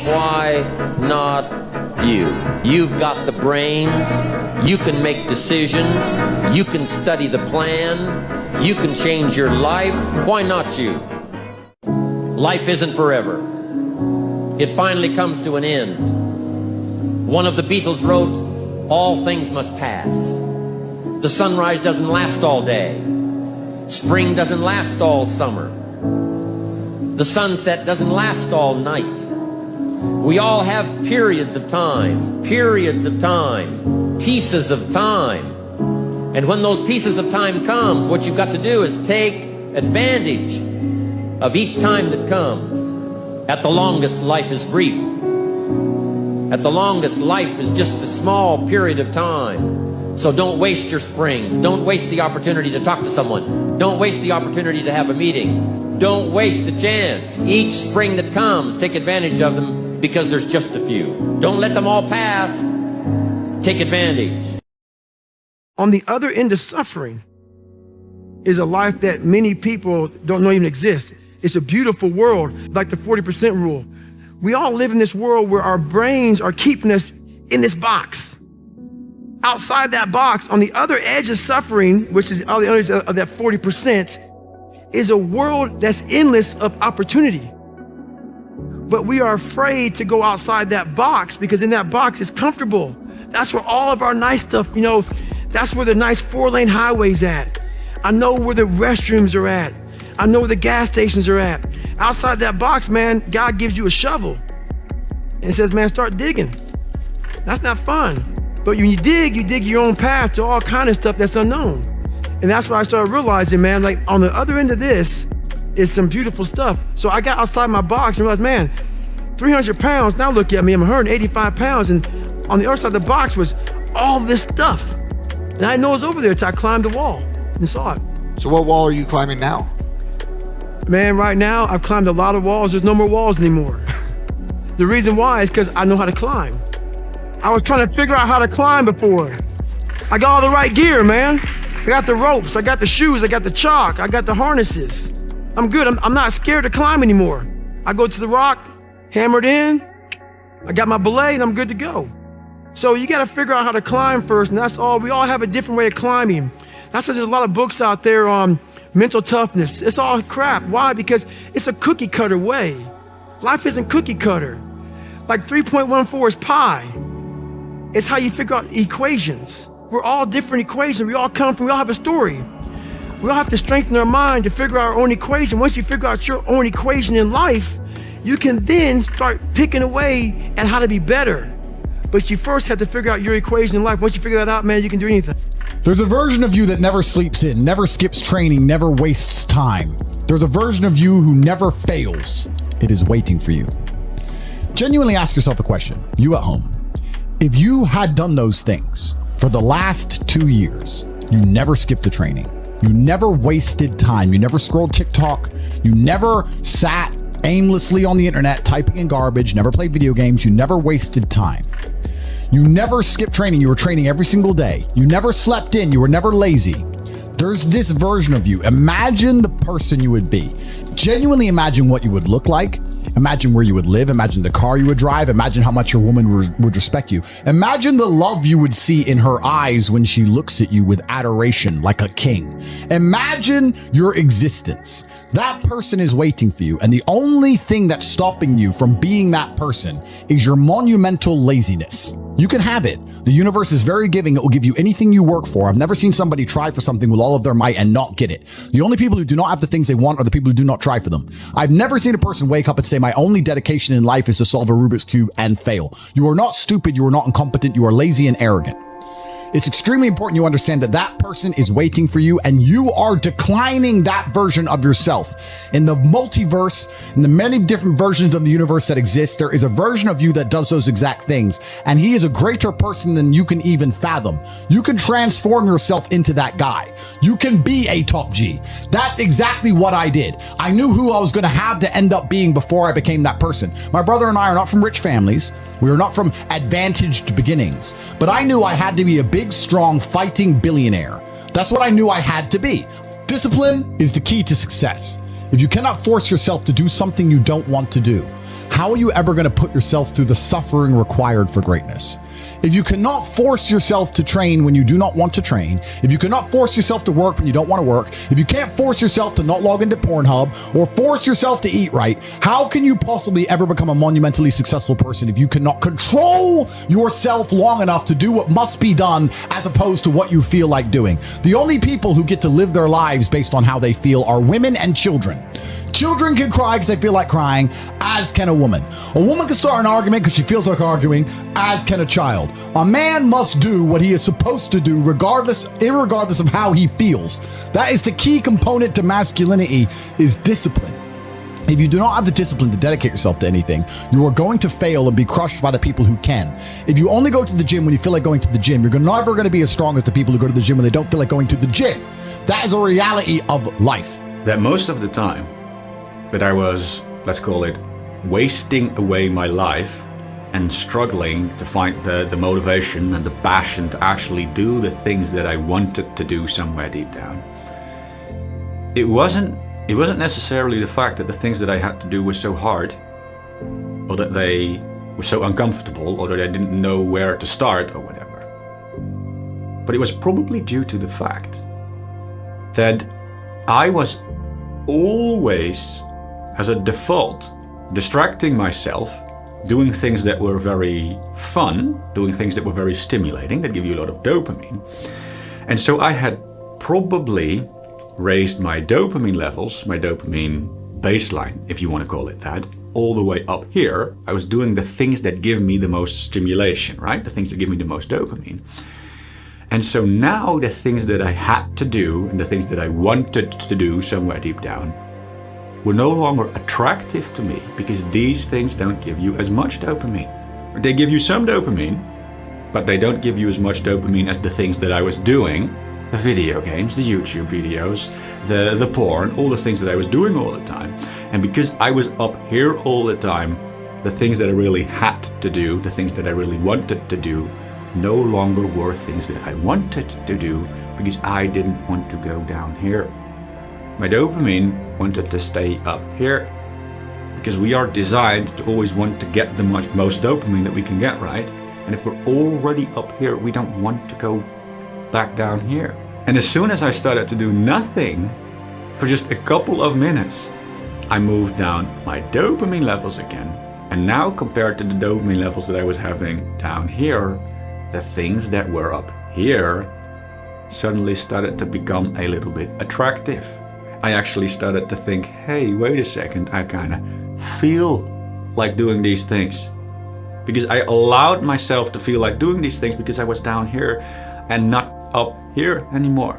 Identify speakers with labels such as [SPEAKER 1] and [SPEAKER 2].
[SPEAKER 1] Why not you? You've got the brains, you can make decisions, you can study the plan, you can change your life. Why not you? Life isn't forever. It finally comes to an end. One of the Beatles wrote, all things must pass. The sunrise doesn't last all day. Spring doesn't last all summer. The sunset doesn't last all night. We all have periods of time, pieces of time. And when those pieces of time comes, what you've got to do is take advantage of each time that comes. At the longest, life is brief. At the longest, life is just a small period of time. So don't waste your springs. Don't waste the opportunity to talk to someone. Don't waste the opportunity to have a meeting. Don't waste the chance. Each spring that comes, take advantage of them, because there's just a few. Don't let them all pass. Take advantage.
[SPEAKER 2] On the other end of suffering is a life that many people don't know even exists. It's a beautiful world, like the 40% rule. We all live in this world where our brains are keeping us in this box. Outside that box, on the other edge of suffering, which is on the other edge of that 40%, is a world that's endless of opportunity. But we are afraid to go outside that box because in that box is comfortable. That's where all of our nice stuff, that's where the nice 4-lane highway's at. I know where the restrooms are at. I know where the gas stations are at. Outside that box, man, God gives you a shovel and says, man, start digging. That's not fun. But when you dig your own path to all kind of stuff that's unknown. And that's what I started realizing, man, like on the other end of this is some beautiful stuff. So I got outside my box and realized, man, 300 pounds, now look at me, I'm 185 pounds. And on the other side of the box was all this stuff. And I didn't know it was over there until I climbed the wall and saw it.
[SPEAKER 3] So what wall are you climbing now?
[SPEAKER 2] Man, right now, I've climbed a lot of walls. There's no more walls anymore. The reason why is because I know how to climb. I was trying to figure out how to climb before. I got all the right gear, man. I got the ropes, I got the shoes, I got the chalk, I got the harnesses. I'm good, I'm not scared to climb anymore. I go to the rock, hammered in, I got my belay, and I'm good to go. So you gotta figure out how to climb first, and that's all. We all have a different way of climbing. That's why there's a lot of books out there on mental toughness. It's all crap. Why? Because it's a cookie cutter way. Life isn't cookie cutter. Like 3.14 is pi. It's how you figure out equations. We're all different equations. We all have a story. We all have to strengthen our mind to figure out our own equation. Once you figure out your own equation in life, you can then start picking away at how to be better. But you first have to figure out your equation in life. Once you figure that out, man, you can do anything.
[SPEAKER 4] There's a version of you that never sleeps in, never skips training, never wastes time. There's a version of you who never fails. It is waiting for you. Genuinely ask yourself a question, you at home. If you had done those things for the last 2 years, you never skipped the training, you never wasted time, you never scrolled TikTok, you never sat aimlessly on the internet typing in garbage, never played video games, you never wasted time. You never skipped training, you were training every single day. You never slept in, you were never lazy. There's this version of you. Imagine the person you would be. Genuinely imagine what you would look like. Imagine where you would live. Imagine the car you would drive. Imagine how much your woman would respect you. Imagine the love you would see in her eyes when she looks at you with adoration like a king. Imagine your existence. That person is waiting for you. And the only thing that's stopping you from being that person is your monumental laziness. You can have it. The universe is very giving. It will give you anything you work for. I've never seen somebody try for something with all of their might and not get it. The only people who do not have the things they want are the people who do not try for them. I've never seen a person wake up and say, my only dedication in life is to solve a Rubik's Cube and fail. You are not stupid. You are not incompetent. You are lazy and arrogant. It's extremely important you understand that that person is waiting for you and you are declining that version of yourself. In the multiverse, in the many different versions of the universe that exist, there is a version of you that does those exact things. And he is a greater person than you can even fathom. You can transform yourself into that guy. You can be a top G. That's exactly what I did. I knew who I was going to have to end up being before I became that person. My brother and I are not from rich families. We are not from advantaged beginnings, but I knew I had to be a big, strong, fighting billionaire. That's what I knew I had to be. Discipline is the key to success. If you cannot force yourself to do something you don't want to do, how are you ever going to put yourself through the suffering required for greatness? If you cannot force yourself to train when you do not want to train, if you cannot force yourself to work when you don't want to work, if you can't force yourself to not log into Pornhub or force yourself to eat right, how can you possibly ever become a monumentally successful person if you cannot control yourself long enough to do what must be done as opposed to what you feel like doing? The only people who get to live their lives based on how they feel are women and children. Children can cry because they feel like crying, as can a woman. A woman can start an argument because she feels like arguing, as can a child. A man must do what he is supposed to do irregardless of how he feels. That is the key component to masculinity, is discipline. If you do not have the discipline to dedicate yourself to anything, you are going to fail and be crushed by the people who can. If you only go to the gym when you feel like going to the gym, you're never going to be as strong as the people who go to the gym when they don't feel like going to the gym. That is a reality of life.
[SPEAKER 5] That most of the time that I was, let's call it, wasting away my life and struggling to find the motivation and the passion to actually do the things that I wanted to do somewhere deep down. It wasn't necessarily the fact that the things that I had to do were so hard, or that they were so uncomfortable, or that I didn't know where to start or whatever. But it was probably due to the fact that I was always, as a default, distracting myself, doing things that were very fun, doing things that were very stimulating, that give you a lot of dopamine. And so I had probably raised my dopamine levels, my dopamine baseline, if you want to call it that, all the way up here. I was doing the things that give me the most stimulation, right? The things that give me the most dopamine. And so now the things that I had to do and the things that I wanted to do somewhere deep down were no longer attractive to me, because these things don't give you as much dopamine. They give you some dopamine, but they don't give you as much dopamine as the things that I was doing. The video games, the YouTube videos, the porn, all the things that I was doing all the time. And because I was up here all the time, the things that I really had to do, the things that I really wanted to do, no longer were things that I wanted to do, because I didn't want to go down here. My dopamine wanted to stay up here, because we are designed to always want to get the most dopamine that we can get, right? And if we're already up here, we don't want to go back down here. And as soon as I started to do nothing for just a couple of minutes, I moved down my dopamine levels again. And now, compared to the dopamine levels that I was having down here, the things that were up here suddenly started to become a little bit attractive. I actually started to think, hey, wait a second, I kind of feel like doing these things. Because I allowed myself to feel like doing these things because I was down here and not up here anymore.